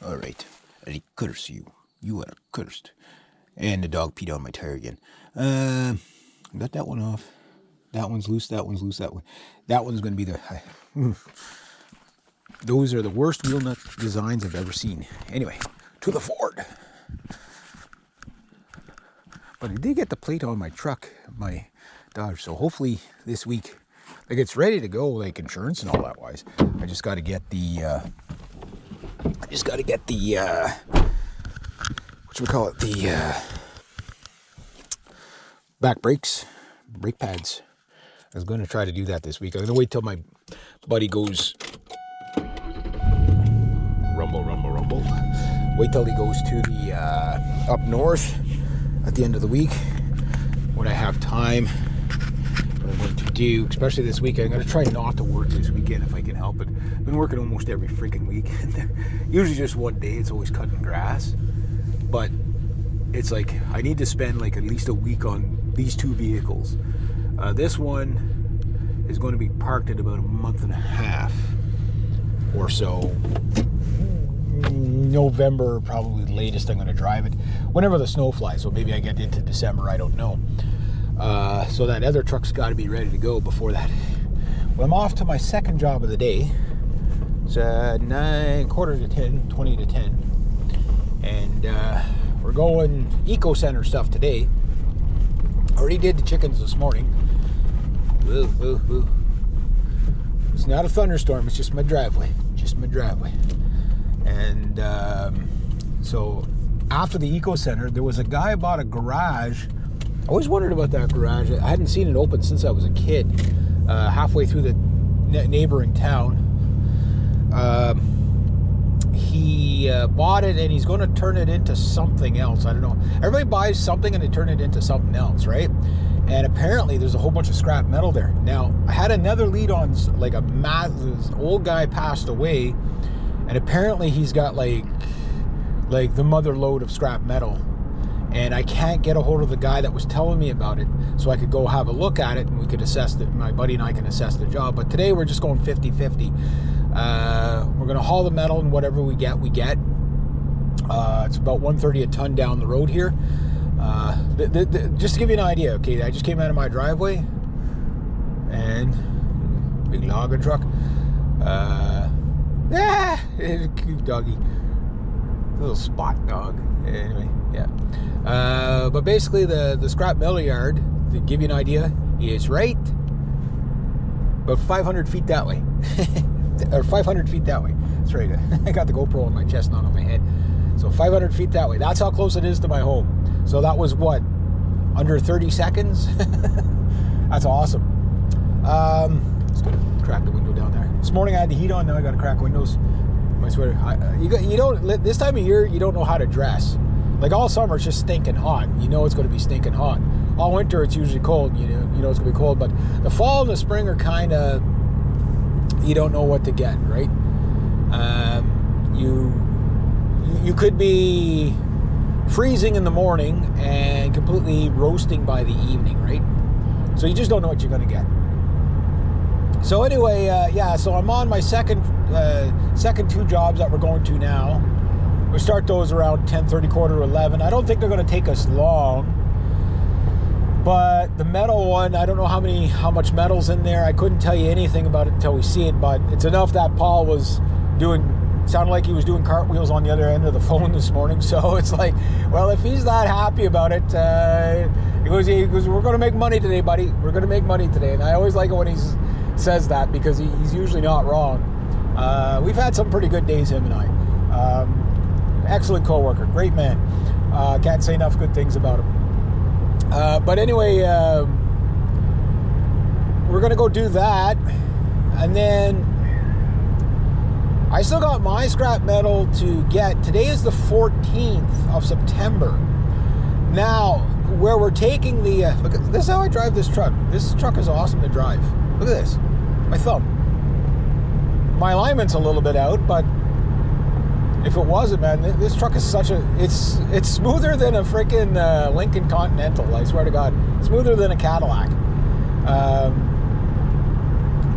All right. I curse you. You are cursed. And the dog peed on my tire again. Got that one off. That one's loose. That one's loose. That one's going to be the... Those are the worst wheel nut designs I've ever seen. Anyway, to the Ford. But I did get the plate on my truck, my Dodge. So hopefully this week, like, it's ready to go, like insurance and all that wise. I just got to get the... the back brakes, brake pads. I was going to try to do that this week. I'm going to wait till my buddy goes rumble. Wait till he goes to the up north at the end of the week when I have time. What I'm going to do, especially this weekend, I'm going to try not to work this weekend if I can help it. I've been working almost every freaking week. Usually just one day. It's always cutting grass. But it's like I need to spend like at least a week on these two vehicles. This one is going to be parked in about a month and a half or so. November, probably the latest I'm going to drive it. Whenever the snow flies. So maybe I get into December. I don't know. So that other truck's got to be ready to go before that. Well, I'm off to my second job of the day. It's 9, quarter to 10, 20 to 10. And we're going eco center stuff today. Already did the chickens this morning. Woo, woo, woo. It's not a thunderstorm, it's just my driveway. And so after the eco center, there was a guy bought a garage. I always wondered about that garage. I hadn't seen it open since I was a kid. Halfway through the neighboring town. He bought it and he's going to turn it into something else. I don't know. Everybody buys something and they turn it into something else, right? And apparently there's a whole bunch of scrap metal there. Now, I had another lead on like this old guy passed away, and apparently he's got like the mother load of scrap metal. And I can't get a hold of the guy that was telling me about it, so I could go have a look at it and we could assess it. My buddy and I can assess the job. But today we're just going 50-50. We're going to haul the metal, and whatever we get, we get. It's about $130 a ton down the road here. Just to give you an idea, okay, I just came out of my driveway, and big logging truck. Cute doggy. Little spot dog. Anyway, yeah. But basically the scrap metal yard, to give you an idea, is right about 500 feet that way. Or 500 feet that way. That's right. I got the GoPro on my chest, not on my head. So 500 feet that way. That's how close it is to my home. So that was what? Under 30 seconds? That's awesome. Let's crack the window down there. This morning I had the heat on, now I got to crack windows. My sweater. You don't, this time of year, you don't know how to dress. Like all summer, it's just stinking hot. You know it's going to be stinking hot. All winter, it's usually cold. You know it's going to be cold. But the fall and the spring are kind of, you don't know what to get, right? You could be freezing in the morning and completely roasting by the evening, right? So you just don't know what you're going to get. So anyway, yeah, so I'm on my second two jobs that we're going to now. We start those around 10:30, quarter to 11. I don't think they're going to take us long. But the metal one, I don't know how much metal's in there. I couldn't tell you anything about it until we see it, but it's enough that Paul sounded like he was doing cartwheels on the other end of the phone this morning. So it's like, well, if he's that happy about it, he goes, we're going to make money today, buddy. We're going to make money today. And I always like it when he says that, because he's usually not wrong. We've had some pretty good days, him and I. Excellent co-worker, great man. Can't say enough good things about him. But anyway, we're going to go do that. And then I still got my scrap metal to get. Today is the 14th of September. Now, where we're taking the... look at this is how I drive this truck. This truck is awesome to drive. Look at this. My thumb. My alignment's a little bit out, but if it wasn't, man, this truck is such a... It's smoother than a freaking Lincoln Continental, I swear to God. Smoother than a Cadillac.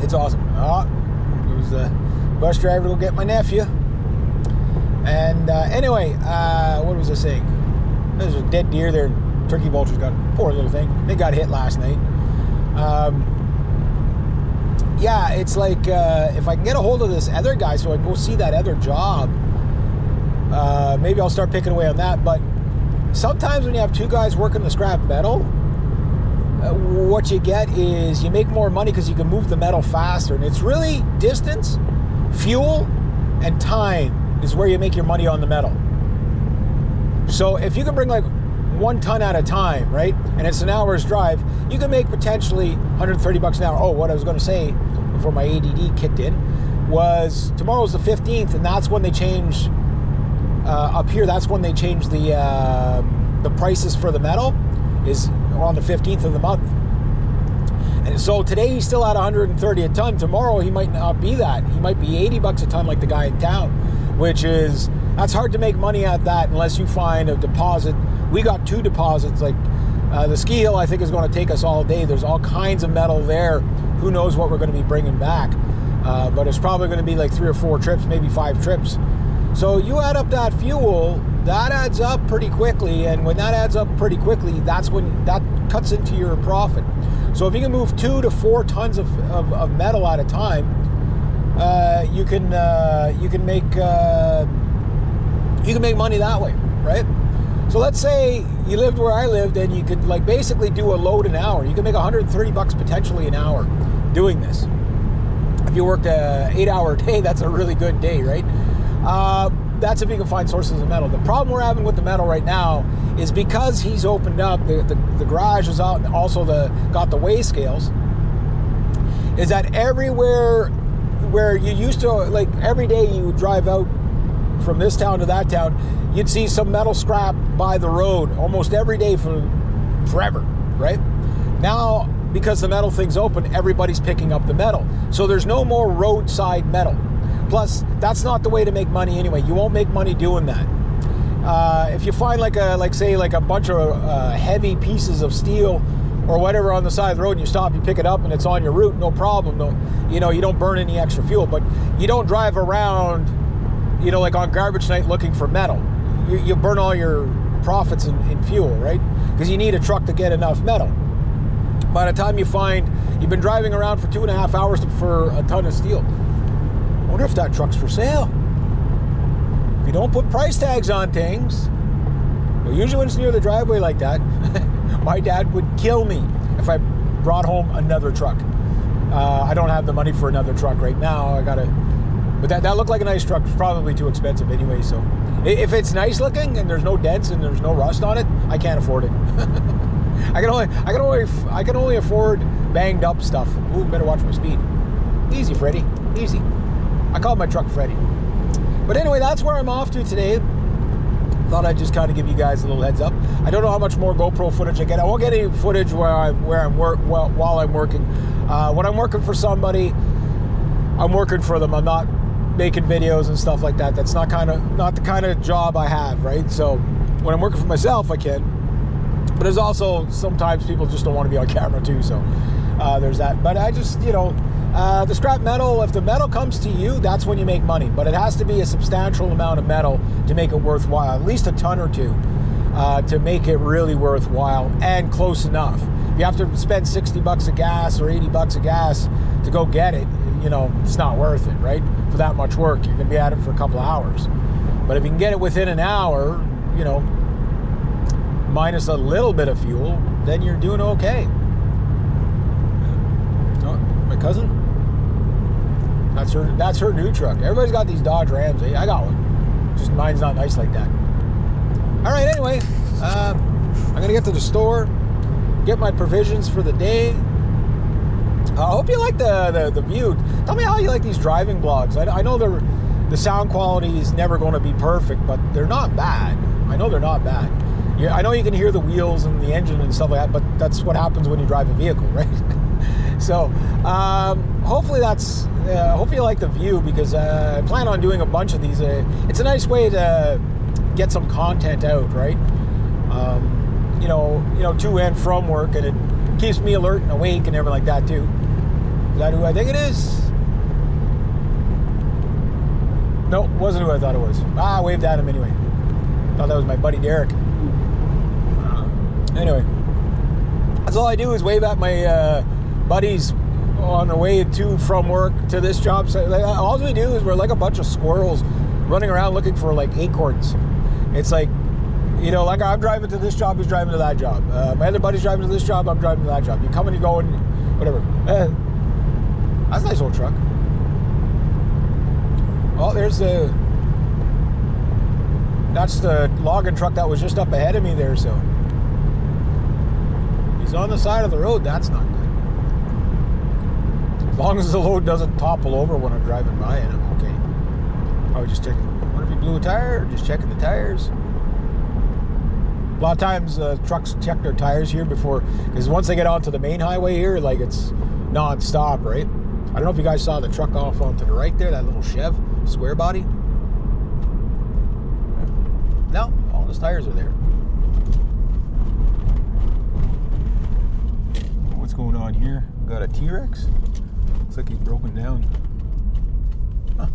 It's awesome. It was the bus driver to go get my nephew. And anyway, what was I saying? There's a dead deer there. Turkey vultures got, poor little thing. They got hit last night. Yeah, it's like if I can get a hold of this other guy so I can go see that other job, maybe I'll start picking away on that. But sometimes when you have two guys working the scrap metal, what you get is you make more money because you can move the metal faster. And it's really distance, fuel, and time is where you make your money on the metal. So if you can bring like 1 ton at a time, right, and it's an hour's drive, you can make potentially $130 an hour. Oh, what I was going to say before my ADD kicked in was tomorrow's the 15th, and that's when they change up here. That's when they change the prices for the metal is on the 15th of the month. And so today he's still at 130 a ton. Tomorrow he might not be that. He might be $80 a ton like the guy in town, which is, that's hard to make money at that unless you find a deposit. We got 2 deposits. Like the ski hill, I think, is going to take us all day. There's all kinds of metal there. Who knows what we're going to be bringing back? But it's probably going to be like 3 or 4 trips, maybe 5 trips. So you add up that fuel, that adds up pretty quickly. And when that adds up pretty quickly, that's when that cuts into your profit. So if you can move 2 to 4 tons of metal at a time, you can make money that way, right? So let's say you lived where I lived and you could like basically do a load an hour. You can make $130 potentially an hour doing this. If you worked a 8-hour day, that's a really good day, right? That's if you can find sources of metal. The problem we're having with the metal right now is because he's opened up, the garage is out and also got the weigh scales, is that everywhere where you used to, like every day you would drive out from this town to that town, you'd see some metal scrap by the road almost every day for forever, right? Now, because the metal thing's open, everybody's picking up the metal. So there's no more roadside metal. Plus, that's not the way to make money anyway. You won't make money doing that. If you find like a bunch of heavy pieces of steel or whatever on the side of the road and you stop, you pick it up and it's on your route, no problem. No, you don't burn any extra fuel, but you don't drive around, like on garbage night looking for metal. You burn all your profits in fuel, right? Because you need a truck to get enough metal. By the time you find you've been driving around for 2.5 hours for a ton of steel, I wonder if that truck's for sale. If you don't put price tags on things, well, usually when it's near the driveway like that, my dad would kill me if I brought home another truck. I don't have the money for another truck right now. But that looked like a nice truck. It's probably too expensive anyway. So if it's nice looking and there's no dents and there's no rust on it, I can't afford it. I can only afford banged up stuff. Ooh, better watch my speed. Easy, Freddy. Easy. I call my truck Freddy. But anyway, that's where I'm off to today. Thought I'd just kind of give you guys a little heads up. I don't know how much more GoPro footage I get. I won't get any footage while I'm working. When I'm working for somebody, I'm working for them. I'm not making videos and stuff like that. That's not the kind of job I have, right? So when I'm working for myself, I can. But there's also sometimes people just don't want to be on camera too. So there's that. But I just, the scrap metal, if the metal comes to you, that's when you make money. But it has to be a substantial amount of metal to make it worthwhile, at least a ton or two, to make it really worthwhile and close enough. If you have to spend $60 of gas or $80 of gas to go get it, it's not worth it, right? For that much work, you're going to be at it for a couple of hours. But if you can get it within an hour, minus a little bit of fuel, then you're doing okay. Oh, my cousin? That's her new truck. Everybody's got these Dodge Rams. Eh? I got one. Just mine's not nice like that. All right, anyway, I'm going to get to the store, get my provisions for the day. I hope you like the view. Tell me how you like these driving blogs. I know the sound quality is never going to be perfect, but they're not bad. I know they're not bad. I know you can hear the wheels and the engine and stuff like that, but that's what happens when you drive a vehicle, right? So hopefully hope you like the view, because I plan on doing a bunch of these. It's a nice way to get some content out, right? To and from work, and it keeps me alert and awake and everything like that too. Is that who I think it is? No, wasn't who I thought it was. I waved at him anyway. Thought that was my buddy Derek. Anyway, that's all I do is wave at my buddies on the way from work to this job site. Like, all we do is we're like a bunch of squirrels running around looking for like acorns. It's like, you know, like I'm driving to this job, he's driving to that job. My other buddy's driving to this job, I'm driving to that job. You come and you go and whatever. That's a nice old truck. Oh, that's the logging truck that was just up ahead of me there, so. He's on the side of the road, that's not good. As long as the load doesn't topple over when I'm driving by it, I'm okay. Probably just checking. What if he blew a tire? Or just checking the tires? A lot of times trucks check their tires here before, because once they get onto the main highway here, like it's non-stop, right? I don't know if you guys saw the truck off onto the right there, that little Chev square body. No, all his tires are there. What's going on here? We got a T-Rex. Looks like he's broken down. Huh.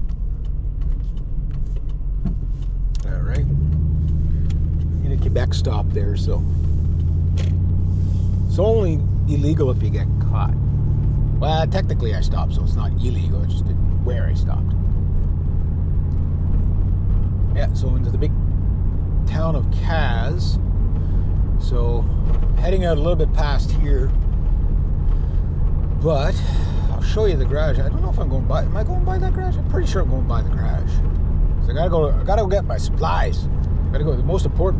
All right. In a Quebec stop there, so it's only illegal if you get caught. Well, technically I stopped, so it's not illegal. It's just where I stopped. Yeah, so into the big town of Kaz. So heading out a little bit past here, but I'll show you the garage. I don't know if I'm going by. Am I going by that garage? I'm pretty sure I'm going by the garage. So I gotta go get my supplies. Gotta go. The most important part